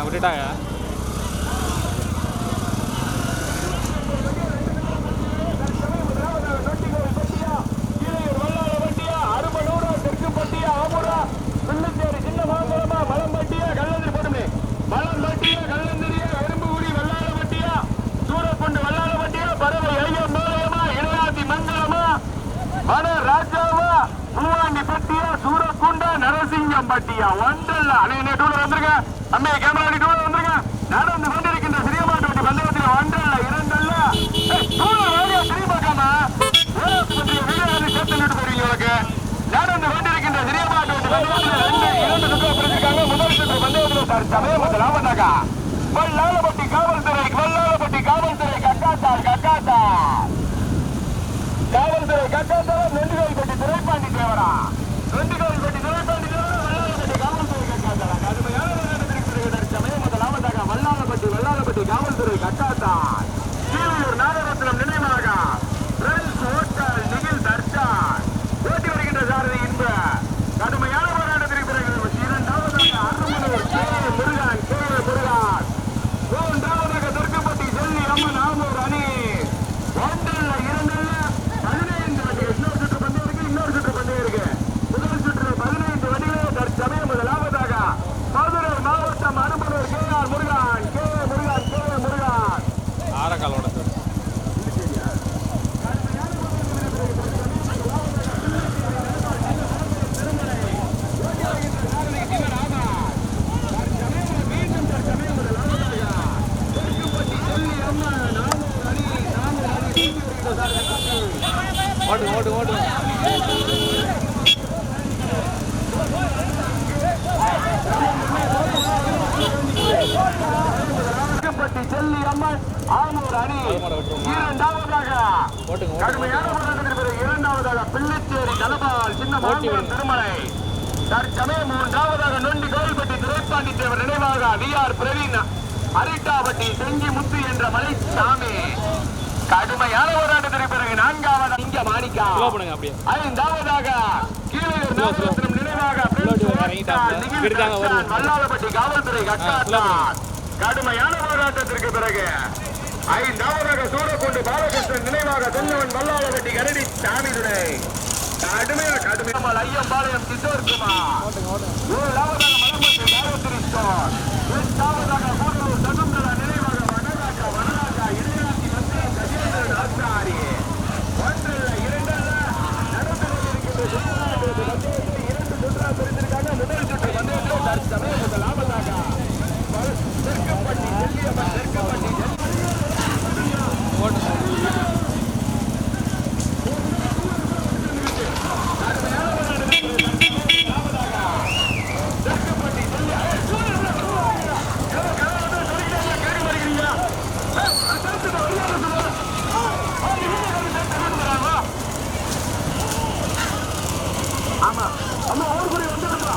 விட்டுட்டாங்க. பட்டியா ஒன்றல்ல அண்ணே டூலர் வந்துருங்க. அண்ணே கேமரா டூலர் வந்துருங்க. நடந்து கொண்டிருக்கின்ற சிறிய மாட்டு வண்டி பந்தயத்தில் ஒன்றல்ல இரண்டல்ல டூலர் வேலையா திரும்பி பார்க்காம சேர்த்து நின்று போறீங்க. உங்களுக்கு நடந்து கொண்டிருக்கின்ற சிறிய மாட்டு வண்டி பந்தயத்தில் இரண்டு சுற்று பிரிச்சிருக்காங்க. முதல் சுற்று பந்தயத்தில் சமயம் லாபத்தாக வல்லாளப்பட்டி காவல்துறை கக்காத்தா காவல்துறை கக்காத்தா நெண்டுகோல்பட்டி துரைப்பாண்டி தேவரா நெண்டுகோல்பட்டி துரைப்பாண்டி தேவரா வல்லாளப்பட்டி காவல்துறை கட்டாத்தா கீழூர் நாகரத்னம் நினைவாக நிகில் தர்ஷான் ஓட்டி வருகின்ற சாரதி இன்ப கடுமையான போராட்டத்திற்கு பிறகு இரண்டாவதாக அருமனூர் முருகான் மூன்றாவதாக தெற்குப்பட்டி செல்வி அம்மன் ஆமூர் அணி ஒன்றல்ல இரண்டல்ல 15 வண்டிகள். இன்னொரு சுற்று பந்தயம் இருக்கு. முதல் சுற்று 15 வண்டிகளே தற்சமயம் முதலாவதாக மதுரை மாவட்டம் அருமனூர் கேஆர் முருகான் ஆரக்காலோட ஓட்டு செல்லி அம்மன் ஆமூர் அணி இரண்டாவதாக கடுமையான இரண்டாவதாக பிள்ளைச்சேரி தலபால் சின்ன மாங்குளம் திருமலை தற்சமயம் மூன்றாவதாக நொண்டி கோவில்பட்டி துரைப்பாண்டி தேவர் நினைவாக விஆர் பிரவீன் அரிட்டாபட்டி செஞ்சி முத்து என்ற மலைசாமி கடுமையான போராட்டத்திற்கு பிறகு நான்காவதாக இங்க மாணிக்கா ஐந்தாவதாக கீழூர் நாகரத்னம் நினைவாக வல்லாளப்பட்டி காவல்துறை கட்டாத்தான் கடுமையான போராட்டத்திற்கு பிறகு ஐந்தாவதாக சூரக்குண்டு பாலகிருஷ்ணன் நினைவாக தென்னவன் வல்லாளப்பட்டி கரடி சாமிதுரை கடுமையான ஐயம்பாளையம் கிஷோர் குமார் ஏழாவதாக மலம்பட்டி காயத்ரி ஸ்டோர் எட்டாவதாக கூடலூர் சகுந்தலா நினைவாக வனராஜா இளையாட்சி மந்திரம் கஜேந்திரன் ஆச்சாரி ஒன்றல்ல இரண்டல்ல நடந்து கொண்டிருக்கின்ற இரண்டு சுற்றா பிரித்திருக்காங்க. முதல் சுற்று பந்தயத்தில் தற்சமயம் முதலாவதாக தெற்குப்பட்டி செல்லியம்மன் தெற்குப்பட்டி ஆமா அம்மா ஒரு குடி வந்துருக்கா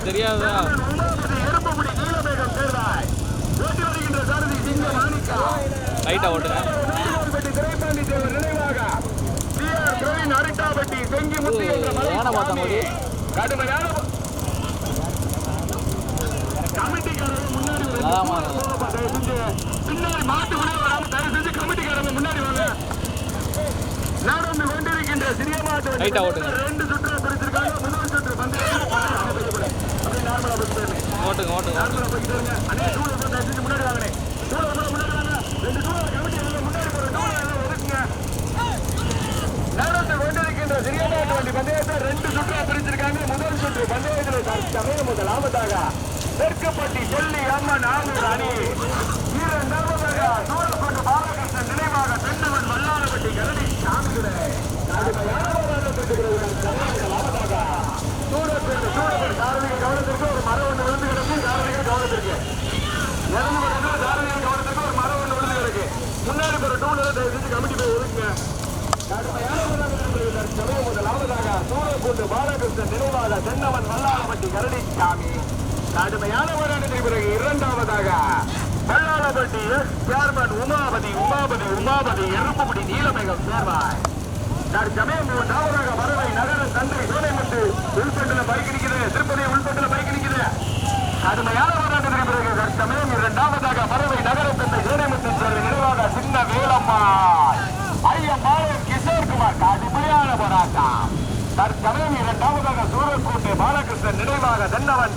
தெரியாதா லைட்டா ஓட்டுங்க. கடுமையான பின்னாடி மாட்டு செஞ்சு கமிட்டிக்காரங்க முன்னாடி வாங்க. நடந்து கொண்டிருக்கின்ற சிறிய மாட்டு ரெண்டு சுற்று பிரிச்சிருக்காங்க. முதல் சுற்று ஓட்டுங்க முன்னாடி வாங்கினேன் ரெண்டு சூழல் கமிட்டி முன்னாடி ஒதுக்குங்க. நடந்து கொண்டிருக்கின்ற சிறிய மாட்டு வண்டி பந்தயத்தை ரெண்டு சுற்றா பிரிச்சிருக்காங்க. முதல் சுற்று பந்தயத்தில் முதலாவதாக தெற்குப்பட்டி செல்லி அம்மன் ஆமூர் அணி இரண்டாவதாக சூரக்குண்டு பாலகிருஷ்ணன் நினைவாக தென்னவன் வல்லாளப்பட்டி கரடி சாமிகளை சூரக்குண்டு சாரதிகள் கவனத்திற்கு ஒரு மரம் ஒன்று விழுந்து கிடக்கும். சாரதிகள் கவனத்திற்கு பாலகிருஷ்ணன் நினைவாக தென்னவன் வல்லாளப்பட்டி கரடிச்சாமி. கடுமையான போராட்டத்திற்கு பிறகு இரண்டாவதாக வல்லாளப்பட்டி எஸ் சேர்மன் உமாபதி எருப்புப்படி நீலமேகம் சேர்வாய். தற்சமயம் மூன்றாவதாக மதுரை நகர தந்தை சோலைமுத்து உள்பட்டில பைக் நிற்கிறது. திருப்பதி உள்பட்டில பைக் நிற்கிறது. கடுமையான போராட்டத்திற்கு பிறகு தற்சமயம் இரண்டாவதாக மதுரை நகர தந்தை சோலைமுத்து நினைவாக சின்ன வேலம்மா ஐயம்பாளையம் கிஷோர்குமார். கடுமையான போராட்டம். தற்சமயம் இரண்டாவதாக சூரக்கோட்டை பாலகிருஷ்ணன் நினைவாக தென்னவன்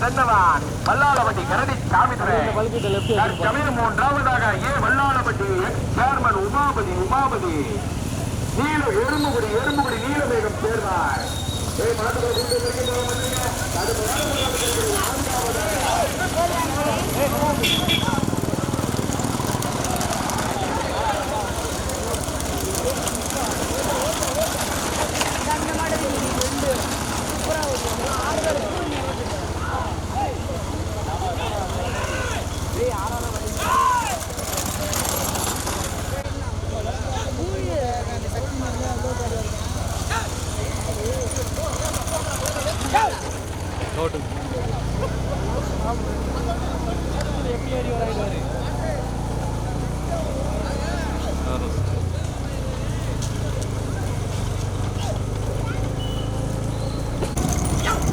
வல்லாளப்பட்டி கரடி சாமித்துறை. தற்சமயம் மூன்றாவதாக ஏ வல்லாளப்பட்டி எக்ஸ் சேர்மன் உமாபதி நீல எறும்புகுடி நீலமேகம் சேர்வார்.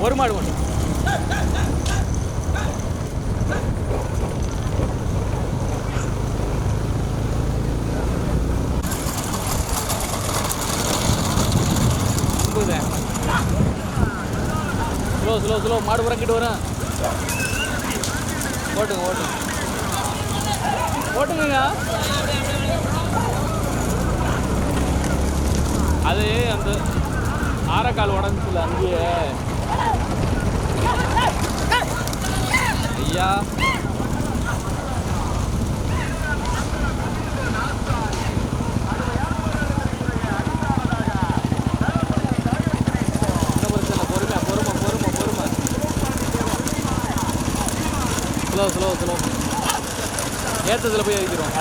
ஒரு மாடு மட்டும் ஸ்லோ மாடு புறக்கிட்டு வரேன். ஓட்டுங்க. அது அந்த ஆரக்கால் உடஞ்சில அங்கேயே ஐயா. ஸ்லோ ஏற்றத்தில் போய் வைக்கிறோம்.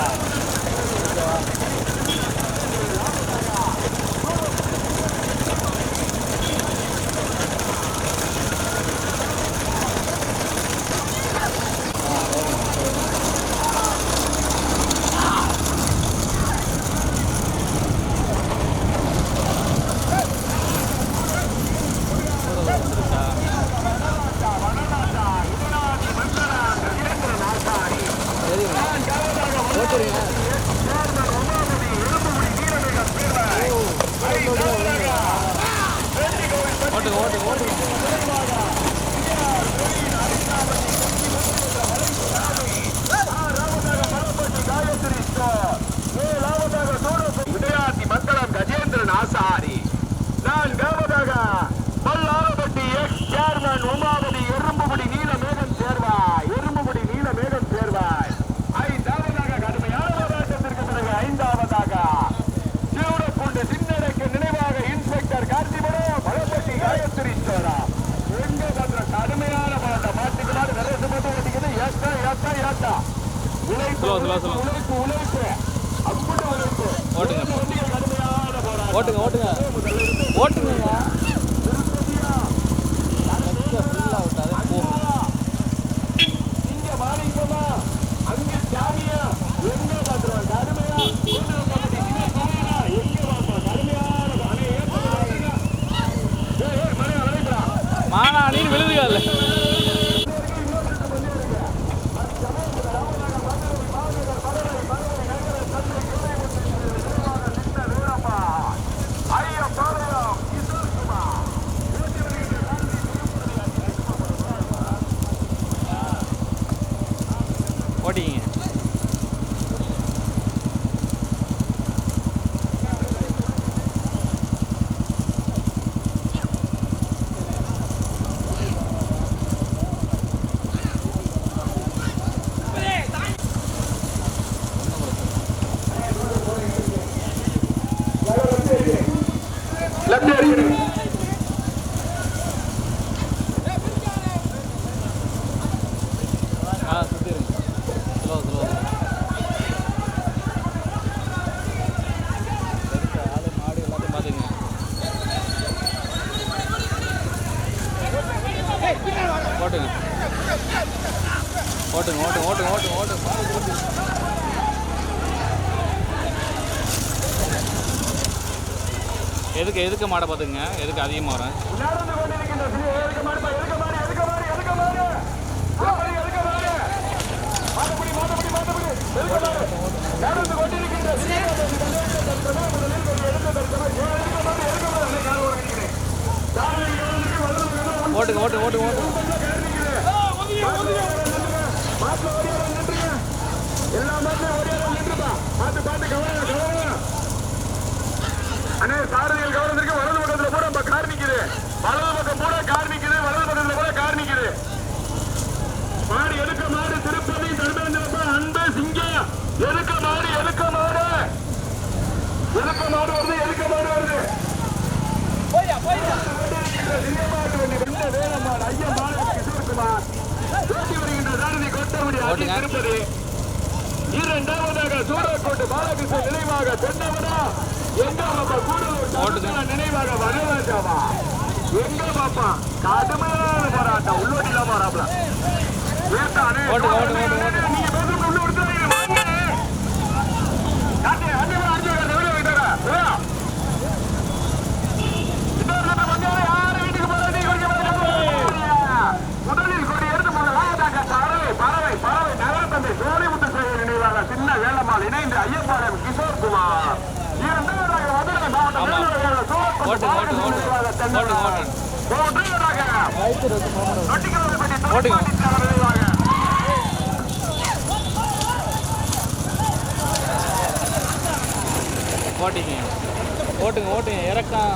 கஜேந்திரன் ஆசாரி. நான்காவதாக வல்லாளப்பட்டி எக்ஸ் சேர்மன் உமாபதி எறும்புபடி நீலமேகம் சேர்வாய். ஐந்தாவதாக கடுமையான போராட்டத்திற்கு பிறகு ஐந்தாவதாக சூரக்குண்டு சின்னடைக்கு நினைவாக இன்ஸ்பெக்டர் கார்த்திபுரம் வளப்பட்டி காயத்ரி சோரா. எங்க பண்ற கடுமையான போராட்டம் மாட்டுக்குமாறு நிறைய போட்டு ஓட்டிக்கிறது. ஏத்தா உழைப்பு அப்புறம் உழைப்பு ஓட்டுங்க இங்க மாணிக்கமா அங்க ஜாமியா எங்க பாத்துறோம் கடுமையா மானா நீர் விழுதுகள்ல ஓட்டிங்க. ஓட்டுங்க ஓட்டுங்க ஓட்டுங்க ஓட்டுங்க ஓட்டுங்க ஓட்டுங்க. எதுக்கு மாடை பார்த்துங்க, எதுக்கு அதிகமாக வரேன். ஓட்டுங்க ஓட்டுங்க ஓட்டுங்க ஓட்டுங்க. அண்ணே சாரதிகள் கவனத்திற்கு வலது பக்கத்துல கூட நம்ம கார் நிக்குது. வலது பக்கம் கூட கார் நிக்குது. வலது பக்கத்துல கூட கார் நிக்குது. மாடு எடுக்க மாடு திருப்பதி தர்மேந்திரப்பா அன்பு சிங்கம் எடுக்க மாடு எடுக்க மாடு எடுக்க மாடு வருது எடுக்க மாடு வருது. திருப்பதி இரண்டாவதாக சூரக்கோட்டு பாலகிருஷ்ணன் நினைவாக தென்னவரா எங்க பாப்பா கூடலூர் நினைவாக வரராஜாவா எங்க பாப்பா கடுமையான போராட்டம் உள்ளோட்டில போறாப்ல ஏத்தானே நீங்க பேசுறது உள்ள விடுறாங்க வாங்க காட்டே அண்ணே அஞ்சு வெளிய வைட்டாரா இதோட வந்தாரு யார் வீட்டுக்கு போறானே இவங்க முதலில் கொடி எடுத்து போறாங்க பறவை பறவை பறவை நகரத்தந்தை சோழிமுத்து சேவை நினைவாக சின்ன வேலம்மாள் இணைந்து ஐயப்பாளையம் கிஷோர் குமார் இரண்டாவதாக மதுரை மாவட்டம் ஓட்டிங்க ஓட்டுங்க ஓட்டுங்க இறக்கம்.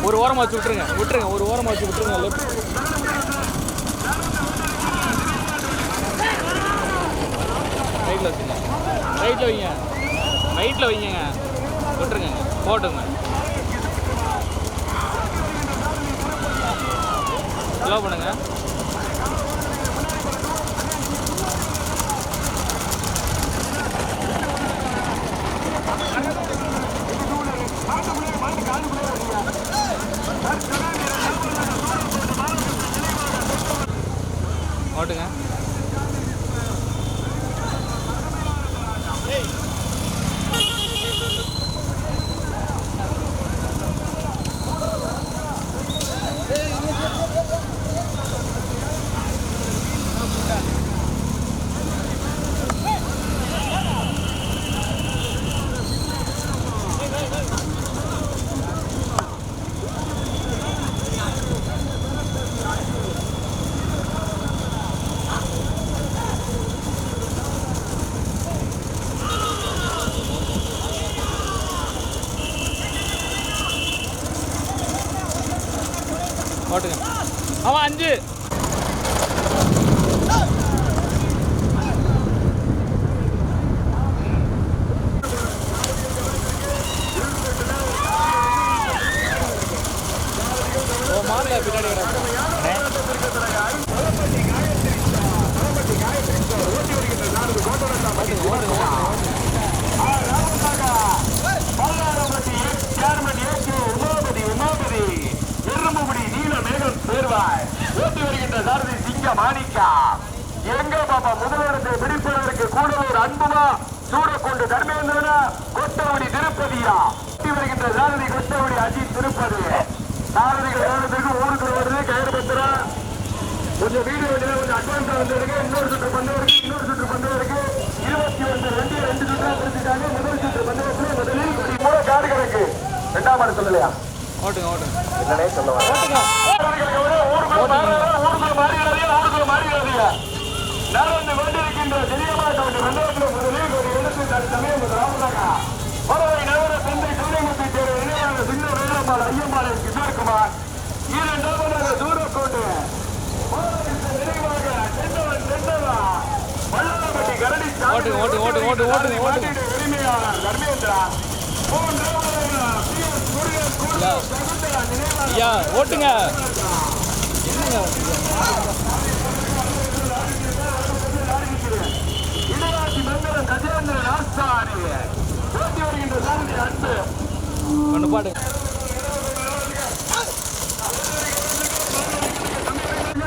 ஒரு ஓரமாக வச்சு விட்டுருங்க விட்டுருங்க ஒரு ஓரமாக வச்சு விட்டுருங்க. லெஃப்ட் ரைட்டில் வச்சுங்க ரைட்டில் வைங்க ரைட்டில் வைங்க விட்டுருங்க போட்டுங்க. ஸ்லோ பண்ணுங்க. ஓட்டுங்க ஓட்டுங்க. அவன் 5 மாடல பின்னாடி ஓட்டி வருகின்ற சாரதி சிங்க மாணிக்கா எங்க பாப்பா முதலிடத்தை பிடிப்பதற்கு கூடலூர் அன்புமா சூரக்கொண்டு தர்மேந்திரனா கொட்டவடி திருப்பதியா ஓட்டி வருகின்ற சாரதி கொட்டவடி அஜித் திருப்பதி சாரதிகள் கவனத்திற்கு ஊருக்கு வருது கயிறு பத்திரம் கொஞ்சம் வீடியோ கொஞ்சம் அட்வான்ஸா வந்திருக்கு. இன்னொரு சுற்று பந்தவருக்கு 21 வண்டி 2 சுற்றா பிடிச்சிட்டாங்க. முதல் சுற்று பந்தவத்தில் முதலில் கூட காடு கிடக்கு. ரெண்டாம் ஆடு சொல்லலையா? ஓட்டுங்க ஓட்டுங்க என்னன்னே சொல்லுவாங்க. ஊருக்குள்ள மாறிடாதீங்க. நடந்து கொண்டிருக்கின்ற தெரியமாட்ட பந்தவத்தில் முதலில் ஒரு எடுத்து தற்சமயம் ராமநாக பறவை நகர தந்தை சூரியமுத்தி தேர்வு நினைவாக சின்ன வேலம்மாள் ஐயம்பாளையம் கிஷோர்குமார் இரண்டாவதாக சூரக்கோட்டு நினைவாக தென்னவா வல்லாரப்பட்டி கரடி உரிமையாளர் தர்மேந்திரா ஐயா ஓட்டுங்க. என்னங்க ஒன்று பாடு.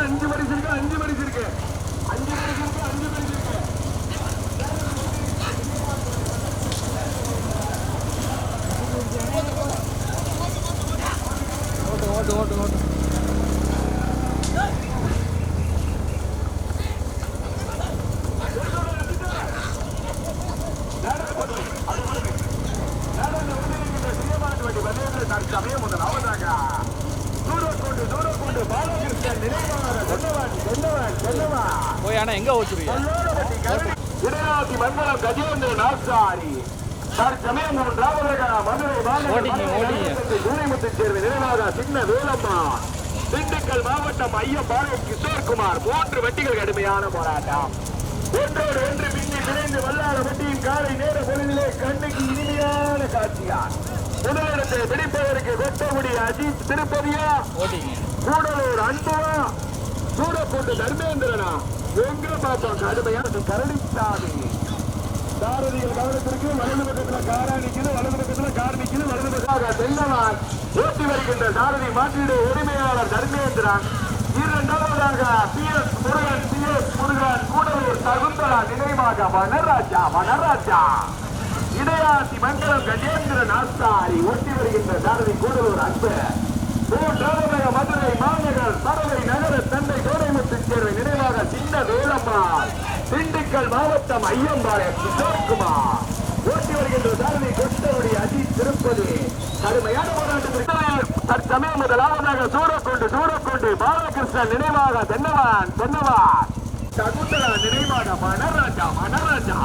அஞ்சு பரிசு இருக்கு, அஞ்சு பரிசு இருக்கு, அஞ்சு பரிசு இருக்கு, அஞ்சு பரிசு இருக்கு. ஓட்டு ஓட்டு ஓட்டு ஓட்டு. தற்சமயம் முதலாவதாக தூரக்கொண்டு பாலகிருஷ்ணன் போய் ஆனால் எங்கே ஓட்டுறீங்க? இடையாத்தி மண்டலம் கஜேந்திரன் ஆசாரி தற்சமயம் மூன்றாவதாக மதுரை தூரிமுத்து சேர்வு நினைவாக சின்ன வேலம்மா திண்டுக்கல் மாவட்டம் ஐயம்பாளையம் கிஷோர்குமார் 3 வண்டிகள் கடுமையான போராட்டம். ஒன்றோடு ஒன்று மின்னி விரைந்து வல்லாத வண்டியின் காலை நேர பொழுதிலே கண்ணுக்கு இனிமையான காட்சியா. முதலிடத்தை பிடிப்பதற்கு வெட்டமுடி அஜித் திருப்பதியா, கூடலூர் அன்புவா, சூடக்கொண்டு தர்மேந்திரனா, எங்க பார்த்தோம் கடுமையான கரணிச்சாமி. சாரதிகள் கவனத்திற்கு வலது பக்கத்தில் காரா நிற்குது, வலது பக்கத்தில் கார் நிற்குது, வலது பக்கமாக செல்லவான் ஓட்டி வருகின்ற சாரதி மாற்றீடு உரிமையாளர் தர்மேந்திரன். இரண்டாவதாக PS முருகன் கூடலூர் சகுந்தலா நினைவாக வனராஜா. இடையாசி மண்டலம் கஜேந்திரன் ஆசாரி ஓட்டி வருகின்ற சாரதி கூடலூர் அன்பு. மூன்றாவதாக மதுரை மாநகர் பறவை நகர தந்தை கோடைமுத்து சேர்வை நினைவாக சின்ன வேலம்மாள். திண்டுக்கல் மாவட்டம் ஐயம்பாளையம் கிஷோர்குமார் ஓட்டி வருகின்ற சாரதி கொட்டவடி அஜித் திருப்பதி. கடுமையான போராட்டத்திற்கு தற்சமயம் முதலாவதாக சூரக்கொண்டு பாலகிருஷ்ணன் நினைவாக தென்னவான் சகுந்தலா நினைவாக வனராஜா.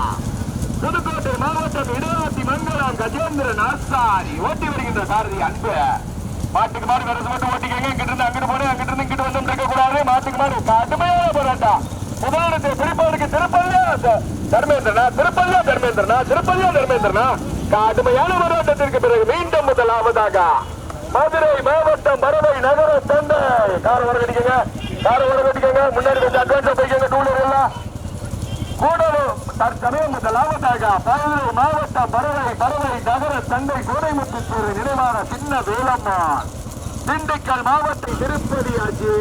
புதுக்கோட்டை மாவட்டம் இடையாத்தி மங்கலம் கஜேந்திரன் ஆசாரி ஓட்டி வருகின்ற சாரதி அன்பு. மாட்டுக்கு மாடு வரது மட்டும் ஓட்டிக்கங்க. இங்கிட்டு இருந்து அங்கிட்டு போனேன், அங்கிட்டு இருந்து இங்கிட்டு வந்து இருக்கக்கூடாது. மாட்டுக்கு மாடு கடுமையான போராட்டம். முதலிடத்தை பிடிப்பதற்கு திருப்பதியா தர்மேந்திரனா கடுமையான போராட்டத்திற்கு பிறகு மீண்டும் முதலாவதாக மதுரை மாவட்டம் பறவை நகர தந்தை கார வரகட்டிக்கங்க. முன்னாடி கொஞ்சம் அட்வான்ஸா போய்க்கங்க. டூலர் எல்லாம் கூடலூர் தற்சமயம் முதலாவதாக மதுரை மாவட்டம் பறவை நகர தந்தை கோடைமுத்து சேர்வை நினைவாக சின்ன வேலம்மாள். திண்டுக்கல் மாவட்டம் திருப்பதி ஆட்சி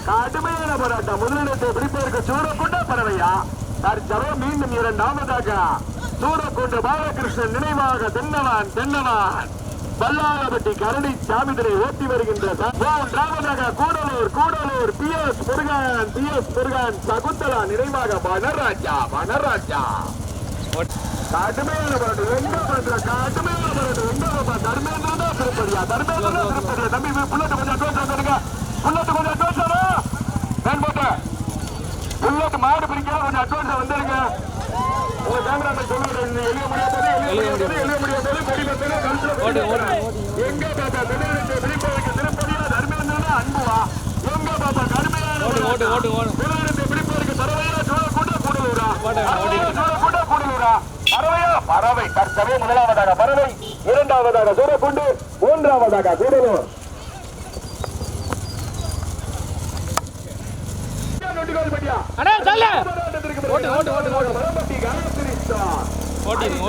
கடுமையான போராட்டம். முதலிடத்தை பிடிப்பதற்கு சூரக்கொண்ட பறவையா தற்சமயம் மீண்டும் இரண்டாவதாக சூரக்கொண்டு பாலகிருஷ்ணன் நினைவாக தென்னவான் வல்லாளப்பட்டி கரடி சாமிதரை ஓட்டி வருகின்ற மூன்றாவதாக கூடலூர் PS முருகன் சகுந்தலா நினைவாக வனராஜா. கடுமையான போராட்டம். எங்க பண்ற கடுமையான போராட்டம். எங்க தர்மேந்திரன் தான் திருப்பதியா தம்பி புல்லட்டு கொஞ்சம் அட்வான்ஸ் வந்துருங்க. புல்லட்டு மாடு பிடிக்க கொஞ்சம் அட்வான்ஸா வந்துருங்க. உங்க கேமராமேன் சொல்லுங்க. எளிய முடியாது எங்க பாப்பா முதலிடத்தை பிடிப்பதற்கு திருப்பதியா தர்மேந்திரன் அன்புவா. எங்க பாப்பா கடுமையான முதலிடத்தை பிடிப்பதற்கு பறவையா கூடலூரா பறவை தற்சமயம் முதலாவதாக பறவை, இரண்டாவதாக சூரக்குண்டு, மூன்றாவதாக கூடலூர். ஓட்டுங்க